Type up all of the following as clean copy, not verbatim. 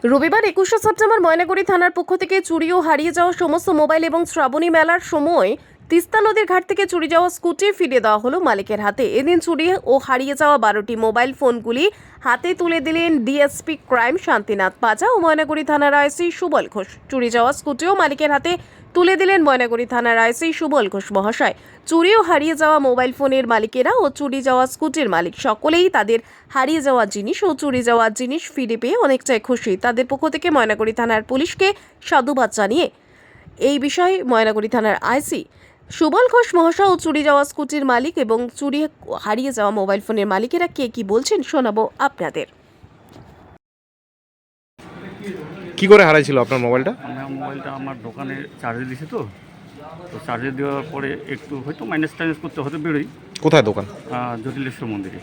রবিবার ২১শে সেপ্টেম্বর ময়নাগুড়ি থানার পক্ষ থেকে চুরি ও হারিয়ে যাওয়া সমস্ত মোবাইল এবং শ্রাবণী মেলার সময় তিস্তা নদীর ঘাট থেকে চুরি যাওয়া স্কুটি ফিরিয়ে দেওয়া হলো মালিকের হাতে। এদিন চুরি ও হারিয়ে যাওয়া ১২টি মোবাইল ফোনগুলি হাতে তুলে দিলেন ডিএসপি ক্রাইম শান্তিনাথ পাজা ও ময়নাগুড়ি থানার আইসি সুবল ঘোষ। চুরি যাওয়া স্কুটিও মালিকের হাতে তুলে দিলেন ময়নাগুড়ি থানার আইসি সুবল ঘোষ মহাশয়। চুরি ও হারিয়ে যাওয়া মোবাইল ফোনের মালিকেরা ও চুরি যাওয়া স্কুটির মালিক সকলেই তাদের হারিয়ে যাওয়া জিনিস ও চুরি যাওয়া জিনিস ফিরে পেয়ে অনেকটাই খুশি। তাদের পক্ষ থেকে ময়নাগুড়ি থানার পুলিশকে সাধুবাদ জানিয়ে এই বিষয়ে ময়নাগুড়ি থানার আইসি সুবল ঘোষ মহাশয় ও চুরি যাওয়া স্কুটির মালিক এবং চুরি হারিয়ে যাওয়া মোবাইল ফোনের মালিকেরা কে কি বলছেন শোনাবো আপনাদের। কি করে হারাইছিল আপনার মোবাইলটা? মোবাইলটা আমার দোকানে চার্জে দিয়েছে তো চার্জে দেওয়ার পরে একটু হয়তো মাইনাস টাইনাস করতে হয়তো বেরোই। কোথায় দোকান? জটিলেশ্বর মন্দিরে।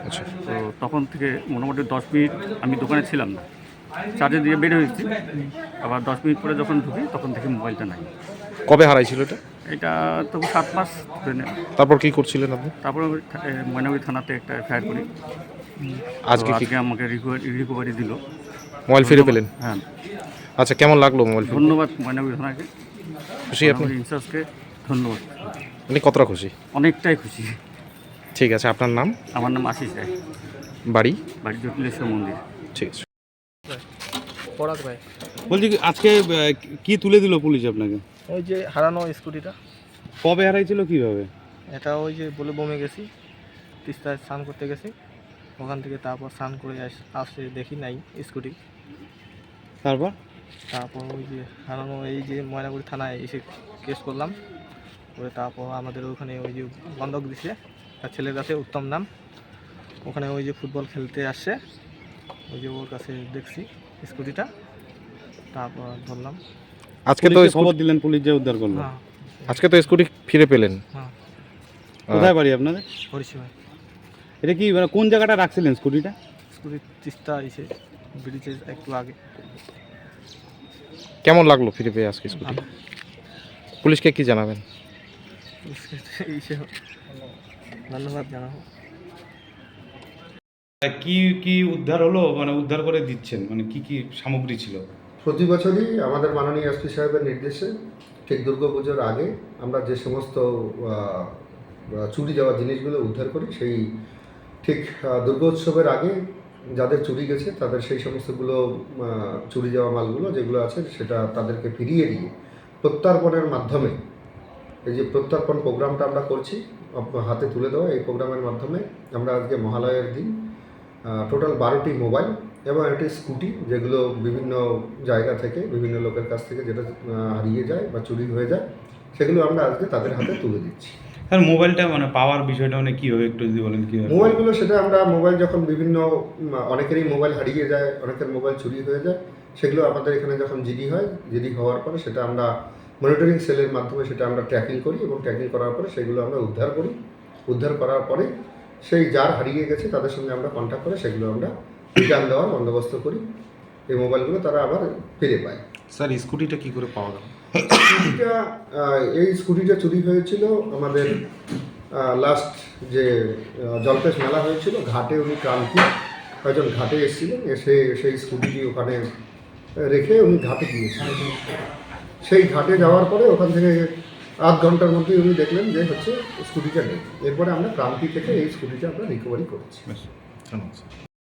আচ্ছা, তো তখন থেকে মোটামুটি 10 মিনিট আমি দোকানে ছিলাম না, চার্জে দিয়ে বের হয়েছি। আবার 10 মিনিট পরে যখন ঢুকি তখন থেকে মোবাইলটা নাই। কবে হারাইছিল এটা? এটা তো 7 মাস ধরে নেই। তারপর কি করছিলেন আপনি? তারপরে ময়নাগুড়ি থানাতে একটা এফআইআর করি। আজকে আমাকে রিকভারি দিল, মোবাইল ফিরে পেলেন? হ্যাঁ। আচ্ছা, কেমন লাগলো মোবাইল? ধন্যবাদ ময়নাগুড়ি থানাকে, খুশি আপনি? ইনচার্জকে ধন্যবাদ। আপনি কতটা খুশি? অনেকটাই খুশি। ঠিক আছে, আপনার নাম? আমার নাম আশিস রায়, বাড়ি? বাড়ি জটিলেশ্বর মন্দির। ঠিক আছে। বলছি আজকে কি তুলে দিল পুলিশ আপনাকে? ওই যে হারানো স্কুটিটা। কবে হারাইছিল, কিভাবে? এটা ওই যে বলে বমে গেছি, তিস্তায় স্নান করতে গেছি, ওখান থেকে তারপর স্নান করে আসে দেখি নাই স্কুটি। তারপর ওই যে হারানো, এই যে ময়নাগুড়ি থানায় এসে কেস করলাম, করে তারপর আমাদের ওখানে ওই যে বন্ধক দিছে তার ছেলের কাছে, উত্তম নাম, ওখানে ওই যে ফুটবল খেলতে আসছে, ওই যে ওর কাছে দেখছি স্কুটিটা, তারপর ধরলাম। আজকে তো খবর দিলেন, পুলিশ যে উদ্ধার করলো। হ্যাঁ আজকে তো স্কুটি ফিরে পেলেন। হ্যাঁ। কোথায় বাড়ি আপনাদের? পরিষেবা। এটা কি মানে কোন জায়গাটা রাখছিলেন স্কুটিটা? স্কুটি তিস্তা এসে ব্রিজের একটু আগে। কেমন লাগলো ফিরে পেয়ে আজকে স্কুটি? ভালো। পুলিশকে কি জানাবেন? ধন্যবাদ জানাবো। কি কি উদ্ধার হলো, মানে উদ্ধার করে দিচ্ছেন, মানে কি কি সামগ্রী ছিল? প্রতি বছরই আমাদের মাননীয় এসপি সাহেবের নির্দেশে ঠিক দুর্গাপুজোর আগে আমরা যে সমস্ত চুরি যাওয়া জিনিসগুলো উদ্ধার করি, সেই ঠিক দুর্গোৎসবের আগে যাদের চুরি গেছে তাদের সেই সমস্তগুলো চুরি যাওয়া মালগুলো যেগুলো আছে সেটা তাদেরকে ফিরিয়ে দিয়ে প্রত্যর্পণের মাধ্যমে, এই যে প্রত্যর্পণ প্রোগ্রামটা আমরা করছি হাতে তুলে দেওয়া, এই প্রোগ্রামের মাধ্যমে আমরা আজকে মহালয়ের দিন টোটাল 12টি মোবাইল এবং একটি স্কুটি, যেগুলো বিভিন্ন জায়গা থেকে বিভিন্ন লোকের কাছ থেকে যেটা হারিয়ে যায় বা চুরি হয়ে যায়, সেগুলো আমরা আজকে তাদের হাতে তুলে দিচ্ছি। স্যার, মোবাইলটা মানে পাওয়ার বিষয়টা মানে কীভাবে একটু যদি বলেন? কীভাবে মোবাইলগুলো, সেটা আমরা মোবাইল যখন বিভিন্ন অনেকেরই মোবাইল হারিয়ে যায়, অনেকের মোবাইল চুরি হয়ে যায়, সেগুলো আমাদের এখানে যখন জিডি হয়, জিডি হওয়ার পরে সেটা আমরা মনিটরিং সেলের মাধ্যমে সেটা আমরা ট্র্যাকিং করি এবং ট্র্যাকিং করার পরে সেগুলো আমরা উদ্ধার করি। উদ্ধার করার পরে সেই যার হারিয়ে গেছে তাদের সঙ্গে আমরা কন্ট্যাক্ট করে সেগুলো আমরা রিটার্ন দেওয়ার বন্দোবস্ত করি। এই মোবাইলগুলো তারা আবার ফিরে পায়। স্যার, স্কুটিটা কি করে পাওয়া গেল? এই স্কুটিটা চুরি হয়েছিল আমাদের লাস্ট যে জলপেশ মেলা হয়েছিল, ঘাটে উনি ক্রান্তি একজন ঘাটে এসেছিলেন, এসে সেই স্কুটিটি ওখানে রেখে উনি ঘাটে গিয়েছিলেন। সেই ঘাটে যাওয়ার পরে ওখান থেকে আধ ঘন্টার মধ্যেই উনি দেখলেন যে হচ্ছে স্কুটিটা নেই। এরপরে আমরা ক্রান্তি থেকে এই স্কুটিটা আমরা রিকভারি করেছি।